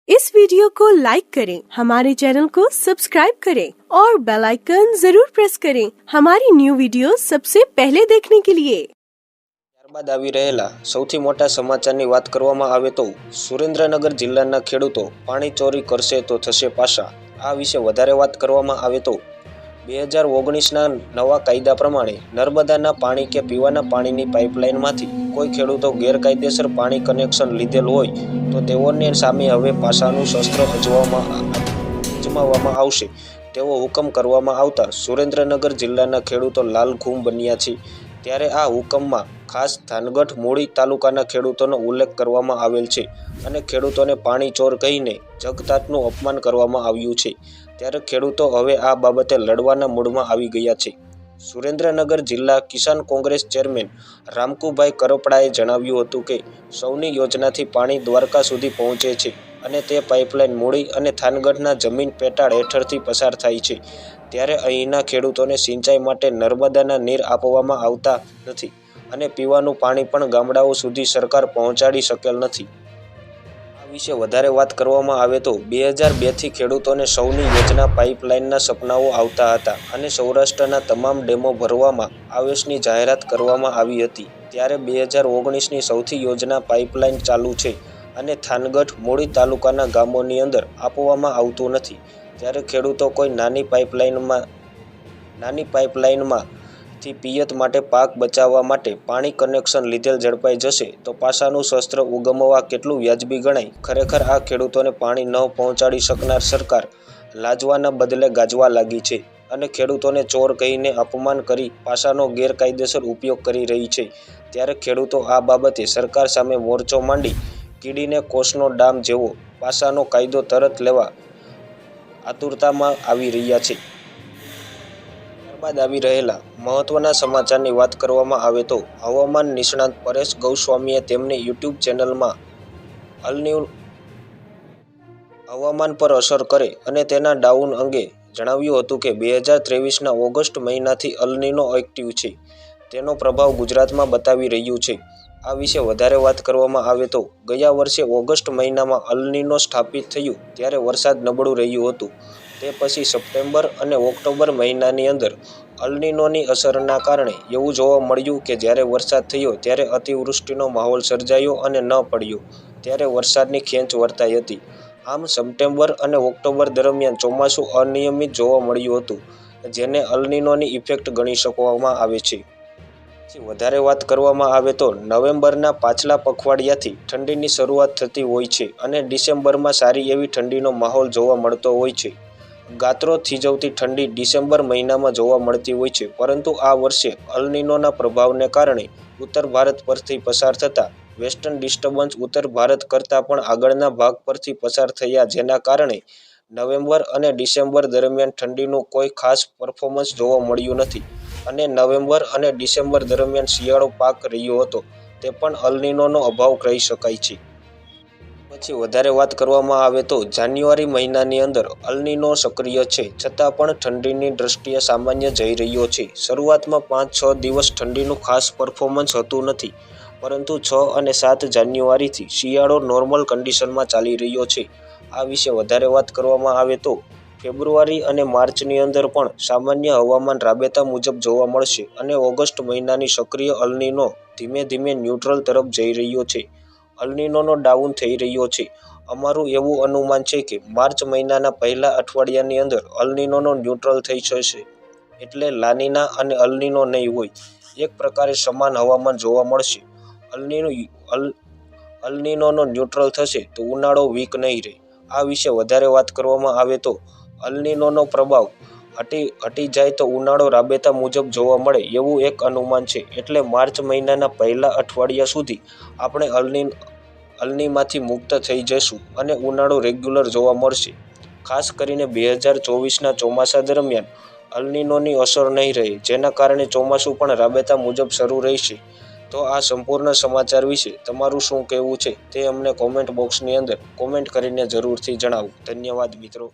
इस वीडियो को लाइक करें, हमारे चैनल को सब्सक्राइब करें और बेल आइकन जरूर प्रेस करें हमारी न्यू वीडियो सबसे पहले देखने के लिए। ત્યારબાદ આવી રહેલા સૌથી મોટા સમાચારની વાત કરવામાં આવે તો સુરેન્દ્રનગર જિલ્લાના ખેડૂતો પાણી ચોરી કરશે તો થશે પાસા। આ વિશે વધારે વાત કરવામાં આવે તો 2019ના નવા કાયદા પ્રમાણે નર્મદાના પાણી કે પીવાના પાણીની પાઇપલાઇનમાંથી કોઈ ખેડૂતો ગેરકાયદેસર પાણી કનેક્શન લીધેલ હોય તો તેઓને સામે હવે પાસાનું શસ્ત્ર અજમાવવામાં આવશે તેવો હુકમ કરવામાં આવતા સુરેન્દ્રનગર જિલ્લાના ખેડૂતો લાલઘૂમ બન્યા છે। ત્યારે આ હુકમમાં ખાસ થાનગઢ મૂળી તાલુકાના ખેડૂતોનો ઉલ્લેખ કરવામાં આવેલ છે અને ખેડૂતોને પાણી ચોર કહીને જગતાતનું અપમાન કરવામાં આવ્યું છે। ત્યારે ખેડૂતો હવે આ બાબતે લડવાના મૂડમાં આવી ગયા છે। સુરેન્દ્રનગર જિલ્લા કિસાન કોંગ્રેસ ચેરમેન રામકુભાઈ કરપડાએ જણાવ્યું હતું કે સૌની યોજનાથી પાણી દ્વારકા સુધી પહોંચે છે અને તે પાઇપલાઇન મૂળી અને થાનગઢના જમીન પેટાળ હેઠળથી પસાર થાય છે। ત્યારે અહીંના ખેડૂતોને સિંચાઈ માટે નર્મદાના નીર આપવામાં આવતા નથી અને પીવાનું પાણી પણ ગામડાઓ સુધી સરકાર પહોંચાડી શકેલ નથી। આ વિશે વધારે વાત કરવામાં આવે તો 2002થી ખેડૂતોને સૌની યોજના પાઇપલાઇનના સપનાઓ આવતા હતા અને સૌરાષ્ટ્રના તમામ ડેમો ભરવામાં આવેશની જાહેરાત કરવામાં આવી હતી। ત્યારે 2019ની સૌથી યોજના પાઇપલાઇન ચાલુ છે અને થાનગઢ મૂળી તાલુકાના ગામોની અંદર આપવામાં આવતું નથી। ત્યારે ખેડૂતો કોઈ નાની પાઇપલાઇનમાંથી પિયત માટે પાક બચાવવા માટે પાણી કનેક્શન લીધેલ ઝડપાઈ જશે તો પાસાનું શસ્ત્ર ઉગમવા કેટલું વ્યાજબી ગણાય। ખરેખર આ ખેડૂતોને પાણી ન પહોંચાડી શકનાર સરકાર લાજવાના બદલે ગાજવા લાગી છે અને ખેડૂતોને ચોર કહીને અપમાન કરી પાસાનો ગેરકાયદેસર ઉપયોગ કરી રહી છે। ત્યારે ખેડૂતો આ બાબતે સરકાર સામે મોરચો માંડી કીડીને કોસનો ડામ જેવો પાસાનો કાયદો તરત લેવા આતુરતામાં આવી રહ્યા છે। ત્યારબાદ આવી રહેલા મહત્વના સમાચારની વાત કરવામાં આવે તો હવામાન નિષ્ણાત પરેશ ગૌસ્વામીએ તેમની યુટ્યુબ ચેનલમાં હવામાન પર અસર કરે અને તેના ડાઉન અંગે જણાવ્યું હતું કે 2023ના ઓગસ્ટ મહિનાથી અલ નીનો એક્ટિવ છે, તેનો પ્રભાવ ગુજરાતમાં બતાવી રહ્યું છે। આ વિશે વધારે વાત કરવામાં આવે તો ગયા વર્ષે ઓગસ્ટ મહિનામાં અલ નીનો સ્થાપિત થયું ત્યારે વરસાદ નબળું રહ્યું હતું। તે પછી સપ્ટેમ્બર અને ઓક્ટોબર મહિનાની અંદર અલ નીનોની અસરના કારણે એવું જોવા મળ્યું કે જ્યારે વરસાદ થયો ત્યારે અતિવૃષ્ટિનો માહોલ સર્જાયો અને ન પડ્યો ત્યારે વરસાદની ખેંચ વર્તાઈ હતી। આમ સપ્ટેમ્બર અને ઓક્ટોબર દરમિયાન ચોમાસું અનિયમિત જોવા મળ્યું હતું, જેને અલ નીનોની ઇફેક્ટ ગણી શકવામાં આવે છે। વધારે વાત કરવામાં આવે તો નવેમ્બરના પાછલા પખવાડિયાથી ઠંડીની શરૂઆત થતી હોય છે અને ડિસેમ્બરમાં સારી એવી ઠંડીનો માહોલ જોવા મળતો હોય છે। ગાત્રો થીજવતી ઠંડી ડિસેમ્બર મહિનામાં જોવા મળતી હોય છે, પરંતુ આ વર્ષે અલ નીનોના પ્રભાવને કારણે ઉત્તર ભારત પરથી પસાર થતા વેસ્ટર્ન ડિસ્ટર્બન્સ ઉત્તર ભારત કરતાં પણ આગળના ભાગ પરથી પસાર થયા, જેના કારણે નવેમ્બર અને ડિસેમ્બર દરમિયાન ઠંડીનું કોઈ ખાસ પરફોર્મન્સ જોવા મળ્યું નથી અને નવેમ્બર અને ડિસેમ્બર દરમિયાન શિયાળો પાક રહ્યો હતો તે પણ અલ નીનોનો અભાવ કહી શકાય છે। પછી વધારે વાત કરવામાં આવે તો જાન્યુઆરી મહિનાની અંદર અલ નીનો સક્રિય છે, છતાં પણ ઠંડીની દ્રષ્ટિએ સામાન્ય જઈ રહ્યો છે। શરૂઆતમાં 5-6 દિવસ ઠંડીનું ખાસ પરફોર્મન્સ હતું નથી, પરંતુ 6 અને 7 જાન્યુઆરીથી શિયાળો નોર્મલ કન્ડિશનમાં ચાલી રહ્યો છે। આ વિશે વધારે વાત કરવામાં આવે તો ફેબ્રુઆરી અને માર્ચની અંદર પણ સામાન્ય હવામાન રાબેતા મુજબ જોવા મળશે અને ઓગસ્ટ મહિનાની સક્રિય અલ નીનો ધીમે ધીમે ન્યુટ્રલ તરફ જઈ રહ્યો છે। અલ નીનોનો ડાઉન થઈ રહ્યો છે। અમારું એવું અનુમાન છે કે માર્ચ મહિનાના પહેલા અઠવાડિયાની અંદર અલ નીનોનો ન્યુટ્રલ થઈ જશે, એટલે લાનીના અને અલ નીનો નહીં હોય, એક પ્રકારે સમાન હવામાન જોવા મળશે। અલ નીનોનો ન્યુટ્રલ થશે તો ઉનાળો વીક નહીં રહે। આ વિશે વધારે વાત કરવામાં આવે તો અલ નીનોનો પ્રભાવ હટી જાય તો ઉનાળો રાબેતા મુજબ જોવા મળે એવું એક અનુમાન છે, એટલે માર્ચ મહિનાના પહેલા અઠવાડિયા સુધી આપણે અલ નીમાંથી મુક્ત થઈ જઈશું અને ઉનાળો રેગ્યુલર જોવા મળશે। ખાસ કરીને 2024ના ચોમાસા દરમિયાન અલ નીનોની અસર નહીં રહે, જેના કારણે ચોમાસું પણ રાબેતા મુજબ શરૂ રહેશે। તો આ સંપૂર્ણ સમાચાર વિશે તમારું શું કહેવું છે તે અમને કોમેન્ટ બોક્સની અંદર કોમેન્ટ કરીને જરૂરથી જણાવો। ધન્યવાદ મિત્રો।